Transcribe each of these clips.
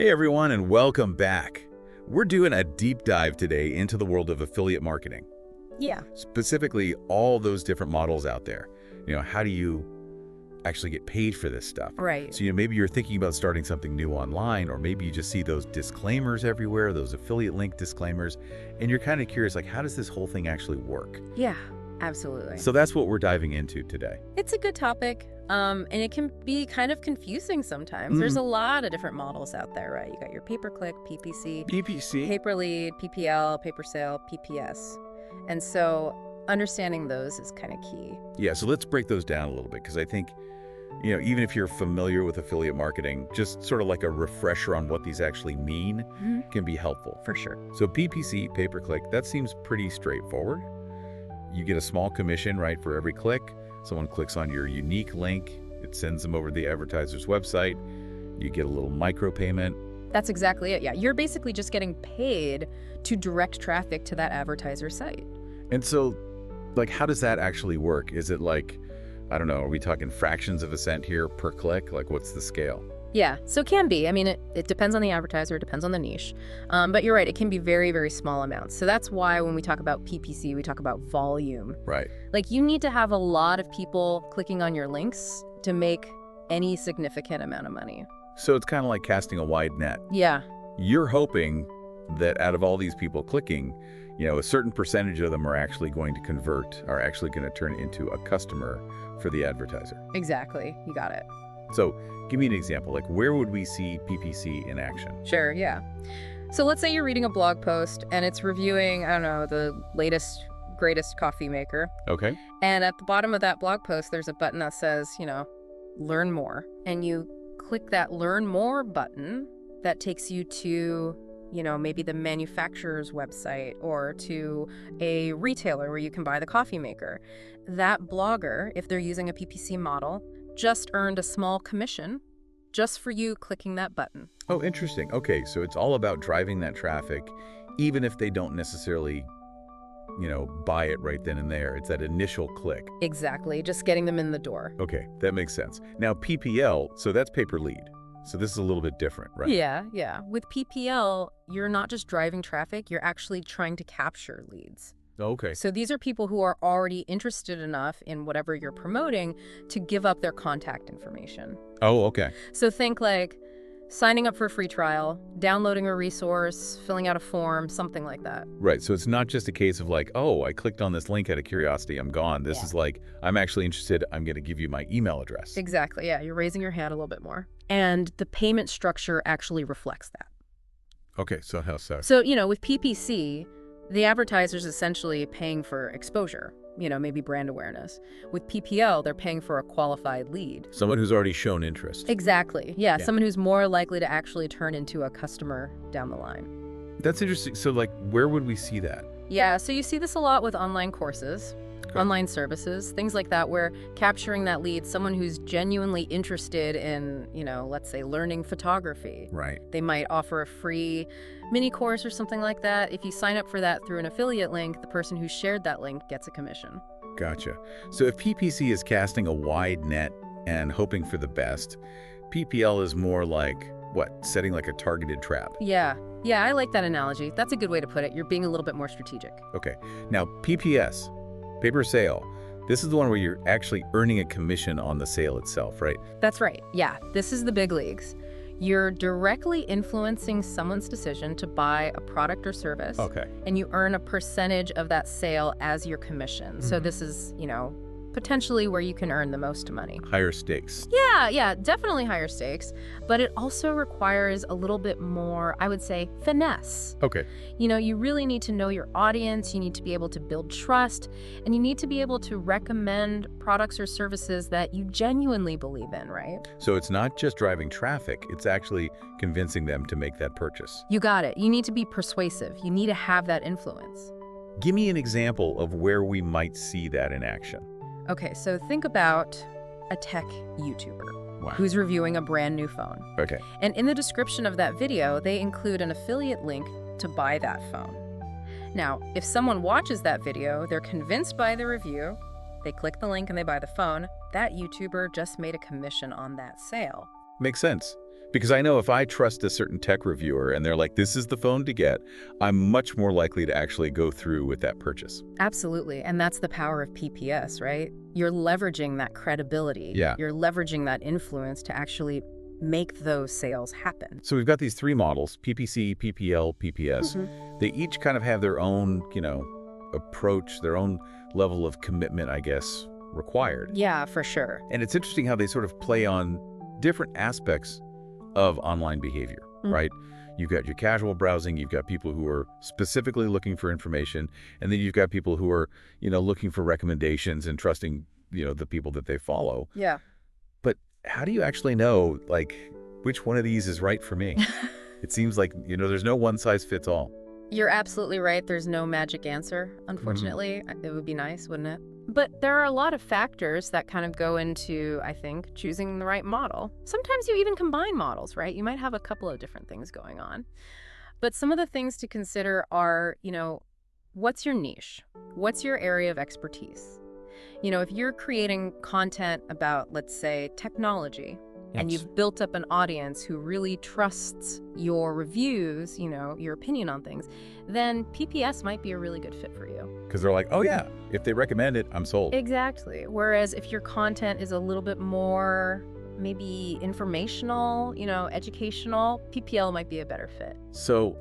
Hey everyone, and welcome back. We're doing a deep dive today into the world of affiliate marketing. Yeah. Specifically, all those different models out there. How do you actually get paid for this stuff? Right. So, maybe you're thinking about starting something new online, or maybe you just see those disclaimers everywhere, those affiliate link disclaimers, and you're kind of curious, like, how does this whole thing actually work? Yeah, absolutely. So that's what we're diving into today. It's a good topic, and it can be kind of confusing sometimes. There's a lot of different models out there, right? You got your pay-per-click, PPC, PPC? pay-per-lead, PPL, pay-per-sale, PPS. And so understanding those is kind of key. Yeah, so let's break those down a little bit, because I think even if you're familiar with affiliate marketing, just sort of like a refresher on what these actually mean can be helpful. For sure. So PPC, pay-per-click, that seems pretty straightforward. You get a small commission, right, for every click. Someone clicks on your unique link, it sends them over to the advertiser's website. You get a little micropayment. That's exactly it, yeah. You're basically just getting paid to direct traffic to that advertiser's site. And so, like, how does that actually work? Is it like, I don't know, are we talking fractions of a cent here per click? Like, what's the scale? Yeah, so it can be. I mean, it depends on the advertiser, it depends on the niche. But you're right, it can be very, very small amounts. So that's why when we talk about PPC, we talk about volume. Right. Like, you need to have a lot of people clicking on your links to make any significant amount of money. So it's kind of like casting a wide net. Yeah. You're hoping that out of all these people clicking, a certain percentage of them are actually going to convert, are actually going to turn into a customer for the advertiser. Exactly. You got it. So give me an example, like where would we see PPC in action? Sure, yeah. So let's say you're reading a blog post and it's reviewing, I don't know, the latest, greatest coffee maker. Okay. And at the bottom of that blog post, there's a button that says, learn more. And you click that learn more button that takes you to, maybe the manufacturer's website or to a retailer where you can buy the coffee maker. That blogger, if they're using a PPC model, just earned a small commission just for you clicking that button. Oh, interesting. Okay, so it's all about driving that traffic, even if they don't necessarily, buy it right then and there. It's that initial click. Exactly, just getting them in the door. Okay, that makes sense. Now, PPL, so that's pay-per-lead. So this is a little bit different, right? Yeah. With PPL, you're not just driving traffic, you're actually trying to capture leads. Okay. So these are people who are already interested enough in whatever you're promoting to give up their contact information. Oh, okay. So think like signing up for a free trial, downloading a resource, filling out a form, something like that. Right. So it's not just a case of like, oh, I clicked on this link out of curiosity, I'm gone. This is like, I'm actually interested, I'm going to give you my email address. Exactly. Yeah. You're raising your hand a little bit more. And the payment structure actually reflects that. Okay. So how so? So, with PPC, the advertiser's essentially paying for exposure, maybe brand awareness. With PPL, they're paying for a qualified lead. Someone who's already shown interest. Exactly. Yeah, someone who's more likely to actually turn into a customer down the line. That's interesting. So, like, where would we see that? Yeah, so you see this a lot with online courses, online services, things like that, where capturing that lead, someone who's genuinely interested in, let's say learning photography. Right. They might offer a free mini course or something like that. If you sign up for that through an affiliate link, the person who shared that link gets a commission. Gotcha. So if PPC is casting a wide net and hoping for the best, PPL is more like, what, setting like a targeted trap? Yeah, I like that analogy. That's a good way to put it. You're being a little bit more strategic. Okay. Now, PPS, paper sale, this is the one where you're actually earning a commission on the sale itself, right? That's right. Yeah, this is the big leagues. You're directly influencing someone's decision to buy a product or service. Okay. And you earn a percentage of that sale as your commission. So this is, potentially where you can earn the most money. Higher stakes. Yeah, definitely higher stakes. But it also requires a little bit more, I would say, finesse. Okay. You really need to know your audience, you need to be able to build trust, and you need to be able to recommend products or services that you genuinely believe in, right? So it's not just driving traffic, it's actually convincing them to make that purchase. You got it. You need to be persuasive. You need to have that influence. Give me an example of where we might see that in action. Okay, so think about a tech YouTuber who's reviewing a brand new phone. Okay. And in the description of that video, they include an affiliate link to buy that phone. Now, if someone watches that video, they're convinced by the review, they click the link and they buy the phone, that YouTuber just made a commission on that sale. Makes sense. Because I know if I trust a certain tech reviewer and they're like, this is the phone to get, I'm much more likely to actually go through with that purchase. Absolutely. And that's the power of PPS, right? You're leveraging that credibility. Yeah. You're leveraging that influence to actually make those sales happen. So we've got these three models, PPC, PPL, PPS. They each kind of have their own, approach, their own level of commitment, I guess, required. Yeah, for sure. And it's interesting how they sort of play on different aspects of online behavior, right? You've got your casual browsing, you've got people who are specifically looking for information, and then you've got people who are, looking for recommendations and trusting, the people that they follow. Yeah. But how do you actually know, which one of these is right for me? It seems like, there's no one size fits all. You're absolutely right. There's no magic answer, unfortunately. It would be nice, wouldn't it? But there are a lot of factors that kind of go into, I think, choosing the right model. Sometimes you even combine models, right? You might have a couple of different things going on. But some of the things to consider are, what's your niche? What's your area of expertise? If you're creating content about, let's say, technology, and you've built up an audience who really trusts your reviews, your opinion on things, then PPS might be a really good fit for you. Because they're like, oh yeah, if they recommend it, I'm sold. Exactly. Whereas if your content is a little bit more maybe informational, educational, PPL might be a better fit. So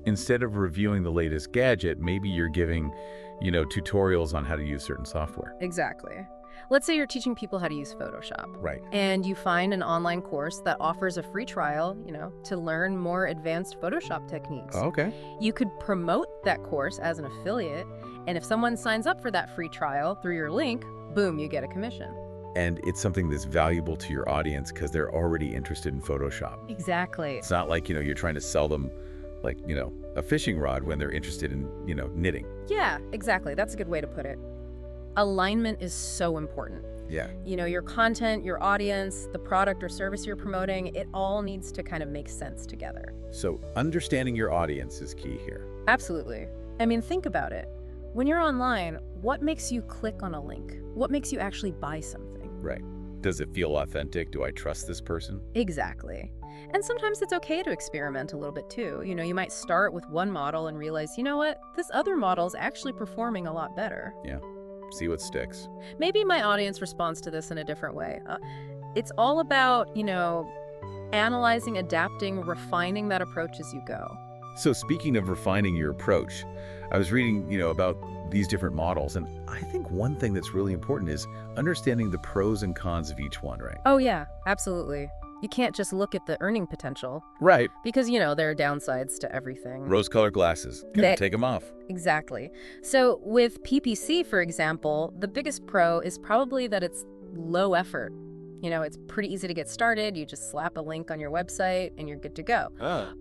instead of reviewing the latest gadget, maybe you're giving, tutorials on how to use certain software. Exactly. Let's say you're teaching people how to use Photoshop. Right. And you find an online course that offers a free trial, to learn more advanced Photoshop techniques. Oh, okay. You could promote that course as an affiliate, and if someone signs up for that free trial through your link, boom, you get a commission. And it's something that's valuable to your audience because they're already interested in Photoshop. Exactly. It's not like, you're trying to sell them a fishing rod when they're interested in, knitting. Yeah, exactly. That's a good way to put it. Alignment is so important. Yeah. Your content, your audience, the product or service you're promoting, it all needs to kind of make sense together. So understanding your audience is key here. Absolutely. Think about it. When you're online, what makes you click on a link? What makes you actually buy something? Right. Does it feel authentic? Do I trust this person? Exactly. And sometimes it's okay to experiment a little bit too. You might start with one model and realize, you know what, this other model is actually performing a lot better. Yeah. See what sticks. Maybe my audience responds to this in a different way. It's all about, analyzing, adapting, refining that approach as you go. So speaking of refining your approach, I was reading, about these different models, and I think one thing that's really important is understanding the pros and cons of each one, right? Oh yeah, absolutely. You can't just look at the earning potential. Right. Because, there are downsides to everything. Rose-colored glasses. Gotta take them off. Exactly. So with PPC, for example, the biggest pro is probably that it's low effort. It's pretty easy to get started. You just slap a link on your website and you're good to go.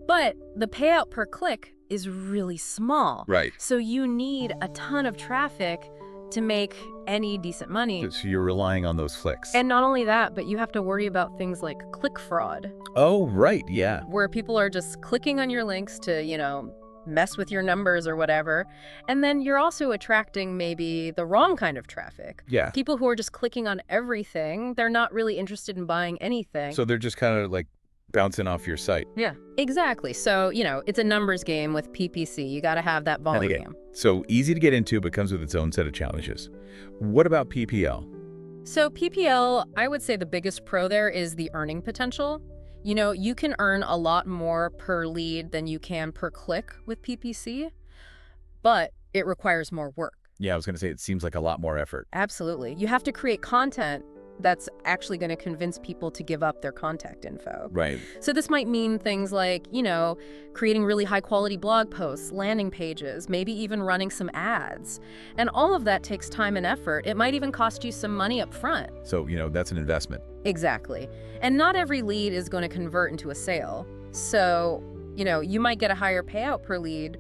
But the payout per click is really small. Right. So you need a ton of traffic to make any decent money. So you're relying on those clicks. And not only that, but you have to worry about things like click fraud. Oh, right, yeah. Where people are just clicking on your links to, mess with your numbers or whatever. And then you're also attracting maybe the wrong kind of traffic. Yeah. People who are just clicking on everything. They're not really interested in buying anything. So they're just kind of bouncing off your site. Yeah, exactly. So, it's a numbers game with PPC. You got to have that volume. So easy to get into, but comes with its own set of challenges. What about PPL? So PPL, I would say the biggest pro there is the earning potential. You can earn a lot more per lead than you can per click with PPC, but it requires more work. Yeah, I was going to say, it seems like a lot more effort. Absolutely. You have to create content that's actually going to convince people to give up their contact info. Right. So this might mean things like, creating really high quality blog posts, landing pages, maybe even running some ads. And all of that takes time and effort. It might even cost you some money up front. So, that's an investment. Exactly. And not every lead is going to convert into a sale. So, you might get a higher payout per lead,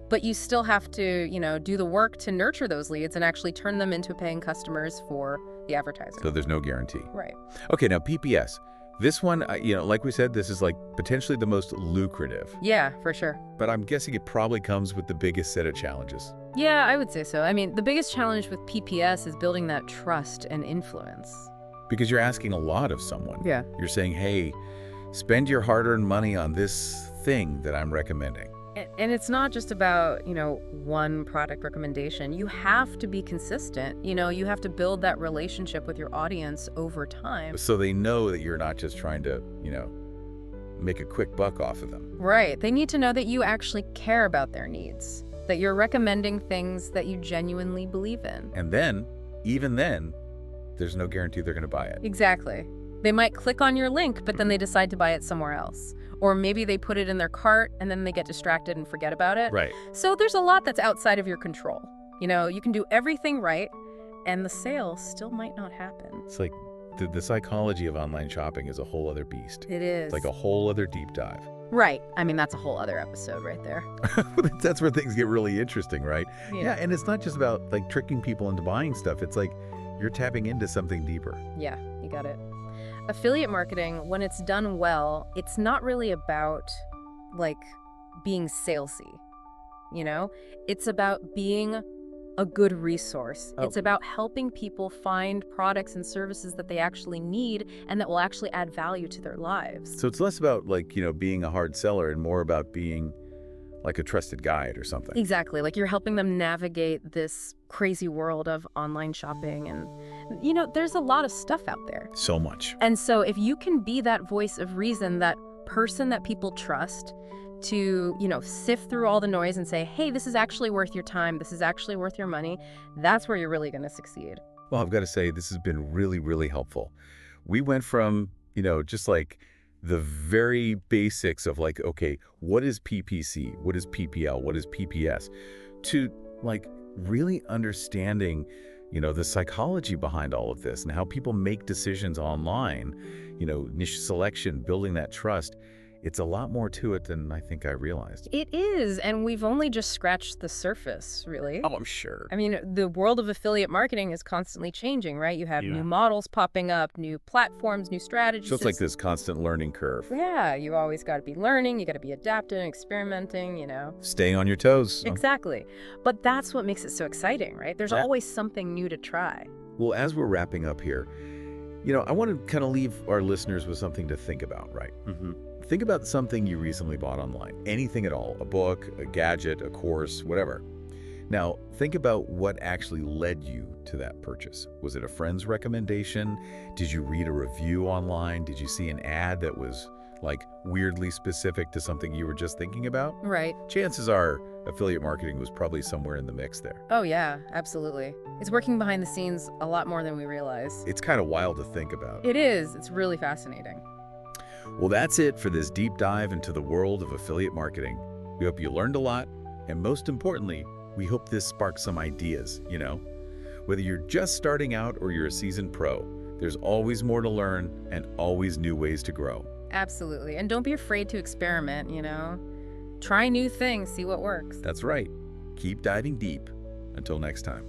but you still have to, do the work to nurture those leads and actually turn them into paying customers for the advertiser. So there's no guarantee. Right. Okay, now PPS. This one, like we said, this is potentially the most lucrative. Yeah, for sure. But I'm guessing it probably comes with the biggest set of challenges. Yeah, I would say so. The biggest challenge with PPS is building that trust and influence. Because you're asking a lot of someone. Yeah. You're saying, hey, Spend your hard-earned money on this thing that I'm recommending. And it's not just about, one product recommendation. You have to be consistent. You have to build that relationship with your audience over time. So they know that you're not just trying to, make a quick buck off of them. Right. They need to know that you actually care about their needs, that you're recommending things that you genuinely believe in. And then, even then, there's no guarantee they're going to buy it. Exactly. They might click on your link, but then they decide to buy it somewhere else. Or maybe they put it in their cart and then they get distracted and forget about it. Right. So there's a lot that's outside of your control. You can do everything right and the sale still might not happen. It's like the psychology of online shopping is a whole other beast. It is. It's like a whole other deep dive. Right. I mean, that's a whole other episode right there. That's where things get really interesting, right? Yeah. And it's not just about like tricking people into buying stuff. It's like you're tapping into something deeper. Yeah, you got it. Affiliate marketing, when it's done well, it's not really about like being salesy, It's about being a good resource. Oh. It's about helping people find products and services that they actually need and that will actually add value to their lives. So it's less about like, being a hard seller and more about being like a trusted guide or something. Exactly. Like you're helping them navigate this crazy world of online shopping. And, there's a lot of stuff out there. So much. And so if you can be that voice of reason, that person that people trust to, sift through all the noise and say, hey, this is actually worth your time. This is actually worth your money. That's where you're really going to succeed. Well, I've got to say, this has been really, really helpful. We went from, just like the very basics of like, okay, what is PPC? What is PPL? What is PPS? To like really understanding, the psychology behind all of this and how people make decisions online, niche selection, building that trust. It's a lot more to it than I think I realized. It is, and we've only just scratched the surface, really. Oh, I'm sure. I mean, the world of affiliate marketing is constantly changing, right? You have new models popping up, new platforms, new strategies. So it's like this constant learning curve. Yeah, you always got to be learning, you got to be adapting, experimenting, Staying on your toes. Exactly. But that's what makes it so exciting, right? There's always something new to try. Well, as we're wrapping up here, I want to kind of leave our listeners with something to think about, right? Mm-hmm. Think about something you recently bought online. Anything at all. A book, a gadget, a course, whatever. Now, think about what actually led you to that purchase. Was it a friend's recommendation? Did you read a review online? Did you see an ad that was like weirdly specific to something you were just thinking about? Right. Chances are affiliate marketing was probably somewhere in the mix there. Oh, yeah, absolutely. It's working behind the scenes a lot more than we realize. It's kind of wild to think about. It is. It's really fascinating. Well, that's it for this deep dive into the world of affiliate marketing. We hope you learned a lot, and most importantly, we hope this sparks some ideas, Whether you're just starting out or you're a seasoned pro, there's always more to learn and always new ways to grow. Absolutely. And don't be afraid to experiment, Try new things, see what works. That's right. Keep diving deep. Until next time.